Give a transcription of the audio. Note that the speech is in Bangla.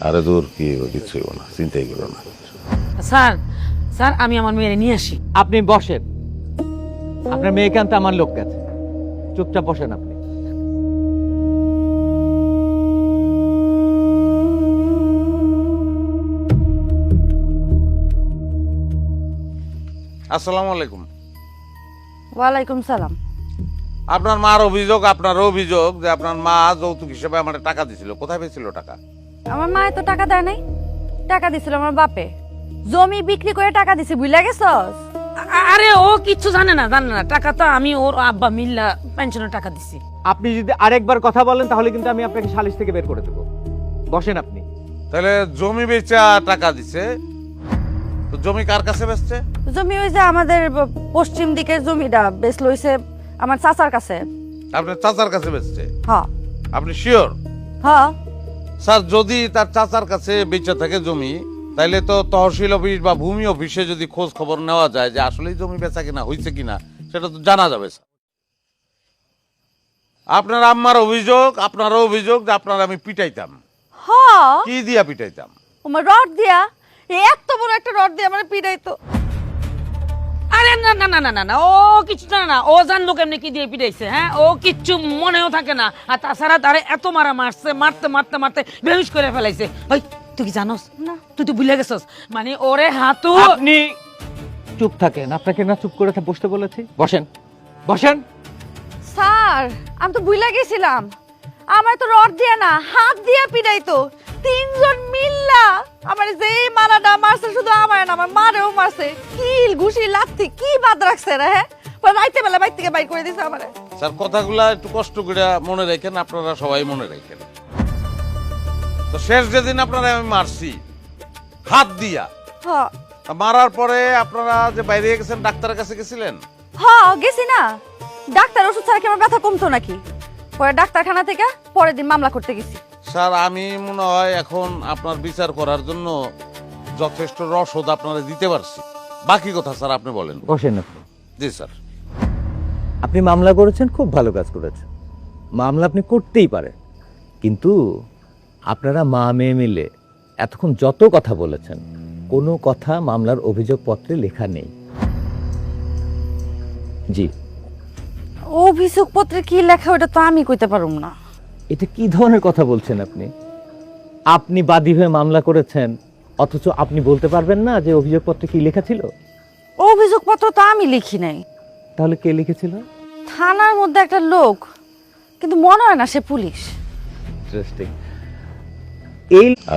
আরে দূর কি কিছু হইব না, চিন্তাই করো না। স্যার স্যার আমি আমার মেয়েরে নিয়ে আসি। আপনি বসেন, আপনার মেয়েকে আনতে আমার লোক গেছে, চুপচাপ বসেন আপনি। আসসালামু আলাইকুম। ওয়ালাইকুম সালাম। আপনার মার অভিযোগ, আপনারও অভিযোগ যে আপনার মা যৌতুক হিসেবে আমার টাকা দিছিল। কোথায় পেয়েছিল টাকা? আমার মা তো টাকা দেয় নাই, টাকা দিছিল আমার বাপে। জমি বিক্রি করে টাকা দিছে, বুঝলা গেছস? আরে ও কিচ্ছু জানে না টাকা তো আমি ওর আব্বা মিল্লা পেনশনের টাকা দিছি। আপনি যদি আরেকবার কথা বলেন তাহলে কিন্তু আমি আপনাকে সালিশ থেকে বের করে দেবো। বসেন আপনি। তাহলে জমি বেচা টাকা দিছে, তো জমি কার কাছে বেচছে? জমি ওই যে আমাদের পশ্চিম দিকের জমিটা বেশ লইছে আমার চাচার কাছে। আপনার চাচার কাছে বেচছে? হ্যাঁ আপনি শিওর? হ্যাঁ। স্যার, যদি তার চাচার কাছে বেচা থাকে জমি, তাইলে তো তহসিল অফিস বা ভূমি অফিসে যদি খোঁজ খবর নেওয়া যায় যে আসলেই জমি বেচা কিনা হয়েছে কিনা, সেটা তো জানা যাবে স্যার। আপনার আম্মার অভিযোগ, আপনারও অভিযোগ যে আপনার আমি পিটাইতাম। হ্যাঁ কি দিয়া পিটাইতাম? আমার রড দিয়া, এত বড় একটা রড দিয়া আমার পিটাইতো। আরে না না না না না না, ও কিছু জানে না। ও জানলো কেমনি কি দিয়ে পিটাইছে? হ্যাঁ, ও কিচ্ছু মনেও থাকে না। আর তাছাড়া তারে এত মারছে, মারতে মারতে মারতে বেহুশ করে ফেলাইছে। ওই তুই কি জানোস না? তুই তো ভুলে গেছস। মানে ওরে হাতু। আপনি চুপ থাকেন, আপনাকে না চুপ করে বসতে বলেছি। বসেন বসেন। স্যার আমি তো ভুলে গেছিলাম, আমার তো রড দিয়া না হাত দিয়া পিটাইতো। তিনজন মিল্লা আমার যে মারাটা মারছে, শুধু আমার না আমার মারেও মারছে। কিল ঘুষি লাথি কি বাদ রাখছে রে। হ্যাঁ, রাইতে বেলা বাইর থেকে বাইর করে দিছে আমারে। স্যার, কথাগুলা একটু কষ্ট করে মনে রাখেন, আপনারা সবাই মনে রাখেন। তো শেষ যেদিন আপনারা আমি মারছি হাত দিয়া, হ্যাঁ মারার পরে আপনারা যে বাইরে গেছেন, ডাক্তারের কাছে গেছিলেন? হ্যাঁ গেছি না। ডাক্তার ওষুধ ছাড়া কি আমার ব্যথা কমতো নাকি? পরে ডাক্তারখানা থেকে পরের দিন মামলা করতে গেছি। স্যার, আমি মনে হয় এখন আপনার বিচার করার জন্য যথেষ্ট রসদ আপনারা দিতে পারছি। বাকি কথা স্যার আপনি বলেন। বসেন আপনি। জি স্যার। আপনি মামলা করেছেন, খুব ভালো কাজ করেছেন। মামলা আপনি করতেই পারেন, কিন্তু আপনারা মা মেয়ে মিলে এতক্ষণ যত কথা বলেছেন, কোনো কথা মামলার অভিযোগপত্রে লেখা নেই। জি। অভিযোগ পত্রে কি লেখা ওটা তো আমি কইতে পারুম না। এটা কি ধরনের কথা বলছেন আপনি? আপনি বাদী হয়ে মামলা করেছেন, অথচ আপনি বলতে পারবেন না যে অভিযোগপত্রে কি লেখা ছিল? অভিযোগ পত্র তো আমি লিখি নাই। তাহলে কে লিখেছিল? থানার মধ্যে একটা লোক, কিন্তু মনে হয় না সে পুলিশ। ইন্টারেস্টিং। এই আরে